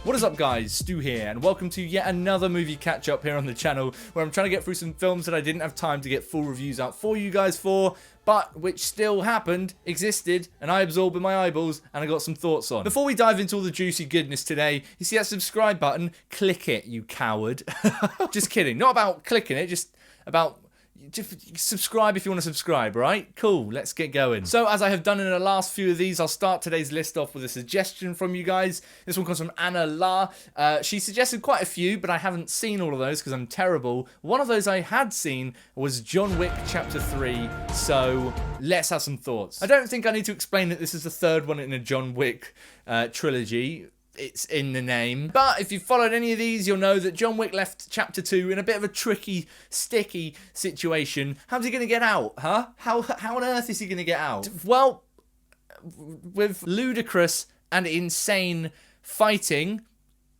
What is up guys, Stu here, and welcome to yet another movie catch up here on the channel, where I'm trying to get through some films that I didn't have time to get full reviews out for you guys for, but which still happened, existed, and I absorbed with my eyeballs, and I got some thoughts on. Before we dive into all the juicy goodness today, you see that subscribe button? Click it, you coward. Just kidding, not about clicking it, just about... Just subscribe if you want to subscribe, right? Cool, let's get going. So, as I have done in the last few of these, I'll start today's list off with a suggestion from you guys. This one comes from Anna La. She suggested quite a few, but I haven't seen all of those because I'm terrible. One of those I had seen was John Wick Chapter 3, so let's have some thoughts. I don't think I need to explain that this is the third one in a John Wick trilogy. It's in the name. But if you've followed any of these, you'll know that John Wick left Chapter 2 in a bit of a tricky, sticky situation. How's he going to get out, huh? How on earth is he going to get out? Well, with ludicrous and insane fighting,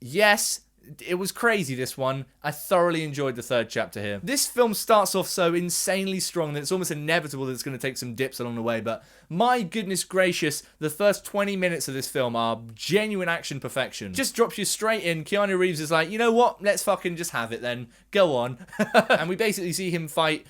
yes, it was crazy, this one. I thoroughly enjoyed the third chapter here. This film starts off so insanely strong that it's almost inevitable that it's going to take some dips along the way, but my goodness gracious, the first 20 minutes of this film are genuine action perfection. Just drops you straight in. Keanu Reeves is like, you know what? Let's fucking just have it then. Go on. And we basically see him fight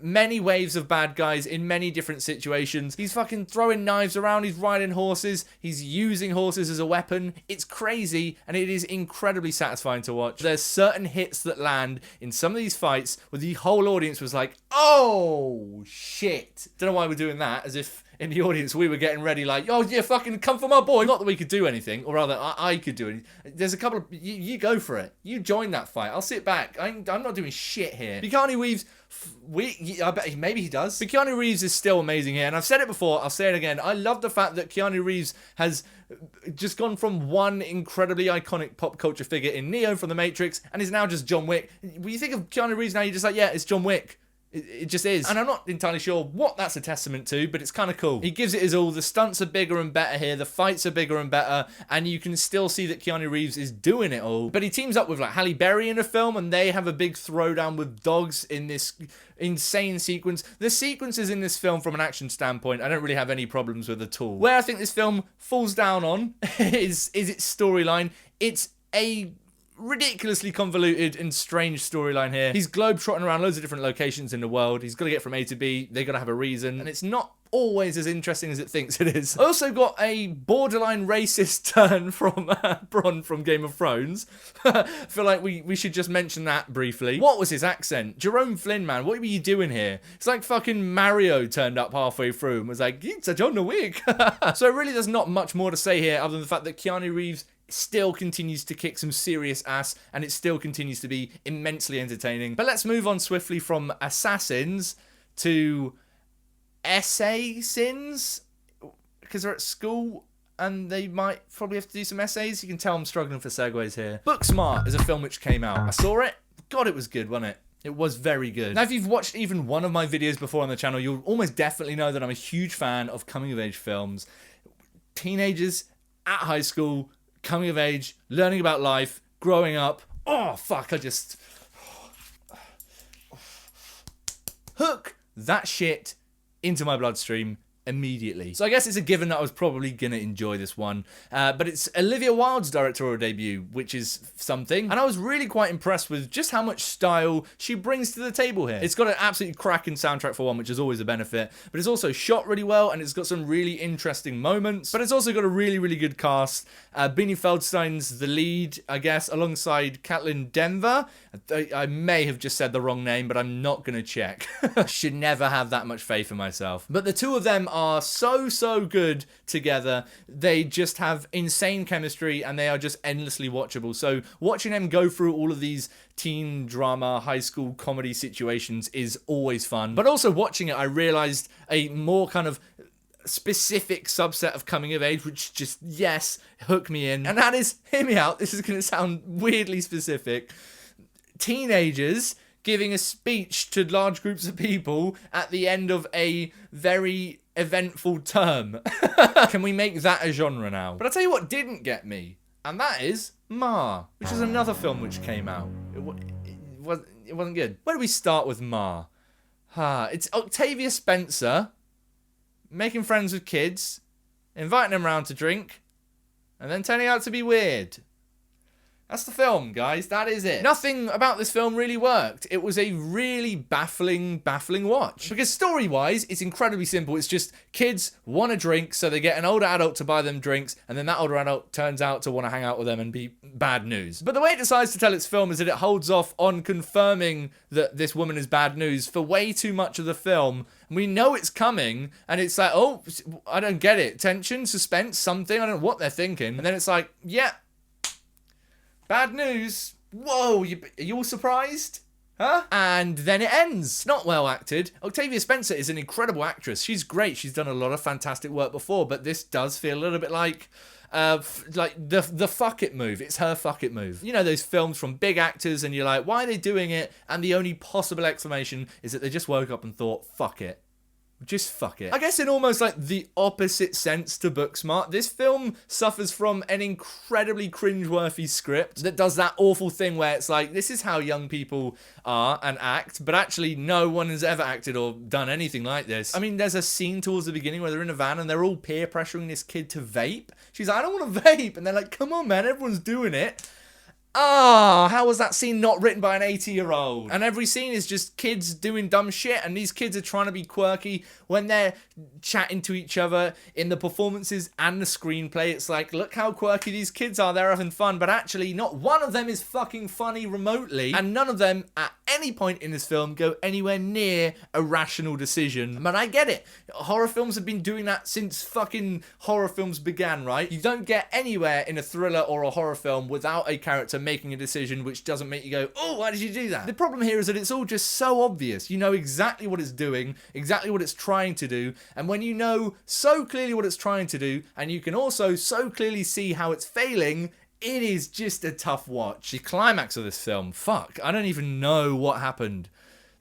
many waves of bad guys in many different situations. He's fucking throwing knives around, he's riding horses, he's using horses as a weapon. It's crazy, and it is incredibly satisfying to watch. There's certain hits that land in some of these fights where the whole audience was like, oh shit. Don't know why we're doing that, as if in the audience we were getting ready like, oh yeah, fucking come for my boy. Not that we could do anything, or rather I could do anything. There's a couple of, you go for it. You join that fight. I'll sit back. I'm not doing shit here. Keanu Reeves, I bet maybe he does. But Keanu Reeves is still amazing here, and I've said it before, I'll say it again. I love the fact that Keanu Reeves has just gone from one incredibly iconic pop culture figure in Neo from The Matrix, and is now just John Wick. When you think of Keanu Reeves now, you're just like, yeah, it's John Wick. It just is. And I'm not entirely sure what that's a testament to, but it's kind of cool. He gives it his all. The stunts are bigger and better here. The fights are bigger and better. And you can still see that Keanu Reeves is doing it all. But he teams up with like Halle Berry in a film, and they have a big throwdown with dogs in this insane sequence. The sequences in this film from an action standpoint, I don't really have any problems with at all. Where I think this film falls down on is its storyline. It's a ridiculously convoluted and strange storyline here. He's globe-trotting around loads of different locations in the world. He's got to get from A to B. They got to have a reason. And it's not always as interesting as it thinks it is. I also got a borderline racist turn from Bronn from Game of Thrones. I feel like we should just mention that briefly. What was his accent? Jerome Flynn, man, what were you doing here? It's like fucking Mario turned up halfway through and was like, it's a John Wick. So really there's not much more to say here other than the fact that Keanu Reeves still continues to kick some serious ass, and it still continues to be immensely entertaining. But let's move on swiftly from assassins to assassins, because they're at school and they might probably have to do some essays. You can tell I'm struggling for segues here. Booksmart is a film which came out. I saw it. God, it was good, wasn't it? It was very good. Now, if you've watched even one of my videos before on the channel, you'll almost definitely know that I'm a huge fan of coming-of-age films. Teenagers at high school, coming of age, learning about life, growing up. Oh, fuck, I just... hook that shit into my bloodstream immediately. So I guess it's a given that I was probably gonna enjoy this one. But it's Olivia Wilde's directorial debut, which is something. And I was really quite impressed with just how much style she brings to the table here. It's got an absolutely cracking soundtrack for one, which is always a benefit. But it's also shot really well, and it's got some really interesting moments. But it's also got a really, really good cast. Beanie Feldstein's the lead, I guess, alongside Caitlin Denver. I may have just said the wrong name, but I'm not gonna check. I should never have that much faith in myself. But the two of them are so good together. They just have insane chemistry, and they are just endlessly watchable. So watching them go through all of these teen drama, high school comedy situations is always fun. But also watching it, I realized a more kind of specific subset of coming of age, which just, yes, hook me in. And that is, hear me out, this is going to sound weirdly specific, teenagers giving a speech to large groups of people at the end of a very eventful term. Can we make that a genre now? But I'll tell you what didn't get me, and that is Ma, which is another film which came out. It wasn't good. Where do we start with Ma? It's Octavia Spencer, making friends with kids, inviting them around to drink, and then turning out to be weird. That's the film, guys. That is it. Nothing about this film really worked. It was a really baffling watch. Because story-wise, it's incredibly simple. It's just kids want a drink, so they get an older adult to buy them drinks, and then that older adult turns out to want to hang out with them and be bad news. But the way it decides to tell its film is that it holds off on confirming that this woman is bad news for way too much of the film. We know it's coming, and it's like, oh, I don't get it. Tension, suspense, something. I don't know what they're thinking. And then it's like, yeah. Bad news. Whoa, are you all surprised? Huh? And then it ends. Not well acted. Octavia Spencer is an incredible actress. She's great. She's done a lot of fantastic work before, but this does feel a little bit like the fuck it move. It's her fuck it move. You know those films from big actors and you're like, why are they doing it? And the only possible explanation is that they just woke up and thought, fuck it. Just fuck it. I guess in almost like the opposite sense to Booksmart, this film suffers from an incredibly cringeworthy script that does that awful thing where it's like, this is how young people are and act, but actually no one has ever acted or done anything like this. I mean, there's a scene towards the beginning where they're in a van and they're all peer pressuring this kid to vape. She's like, I don't want to vape. And they're like, come on, man, everyone's doing it. How was that scene not written by an 80-year-old? And every scene is just kids doing dumb shit, and these kids are trying to be quirky when they're chatting to each other in the performances and the screenplay. It's like, look how quirky these kids are, they're having fun, but actually not one of them is fucking funny remotely, and none of them at any point in this film go anywhere near a rational decision. But I get it. Horror films have been doing that since fucking horror films began, right? You don't get anywhere in a thriller or a horror film without a character making a decision which doesn't make you go, oh, why did you do that? The problem here is that it's all just so obvious. You know exactly what it's doing, exactly what it's trying to do, and when you know so clearly what it's trying to do, and you can also so clearly see how it's failing, it is just a tough watch. The climax of this film, fuck, I don't even know what happened.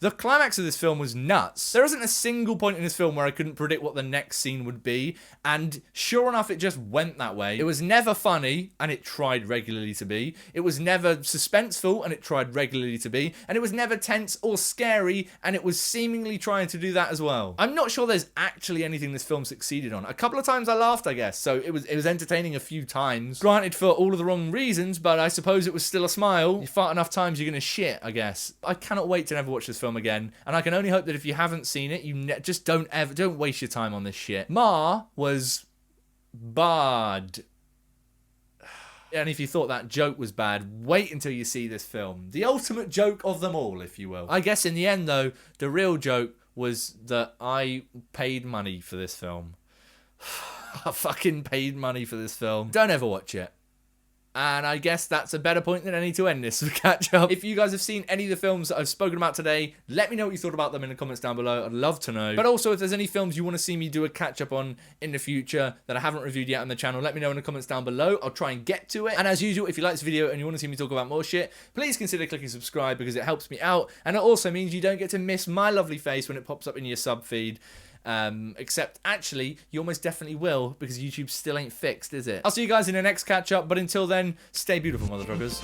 The climax of this film was nuts. There isn't a single point in this film where I couldn't predict what the next scene would be, and sure enough, it just went that way. It was never funny, and it tried regularly to be. It was never suspenseful, and it tried regularly to be. And it was never tense or scary, and it was seemingly trying to do that as well. I'm not sure there's actually anything this film succeeded on. A couple of times I laughed, I guess, so it was entertaining a few times. Granted, for all of the wrong reasons, but I suppose it was still a smile. You fart enough times, you're gonna shit, I guess. I cannot wait to never watch this film again, and I can only hope that if you haven't seen it, you just don't waste your time on this shit. Ma was bad. And if you thought that joke was bad, wait until you see this film. The ultimate joke of them all, if you will. I guess in the end, though, the real joke was that I paid money for this film. I fucking paid money for this film. Don't ever watch it. And I guess that's a better point than any to end this catch up. If you guys have seen any of the films that I've spoken about today, let me know what you thought about them in the comments down below. I'd love to know. But also, if there's any films you want to see me do a catch up on in the future that I haven't reviewed yet on the channel, let me know in the comments down below. I'll try and get to it. And as usual, if you like this video and you want to see me talk about more shit, please consider clicking subscribe because it helps me out. And it also means you don't get to miss my lovely face when it pops up in your sub feed. Except actually you almost definitely will because YouTube still ain't fixed, is it? I'll see you guys in the next catch up, but until then, stay beautiful, mother truckers.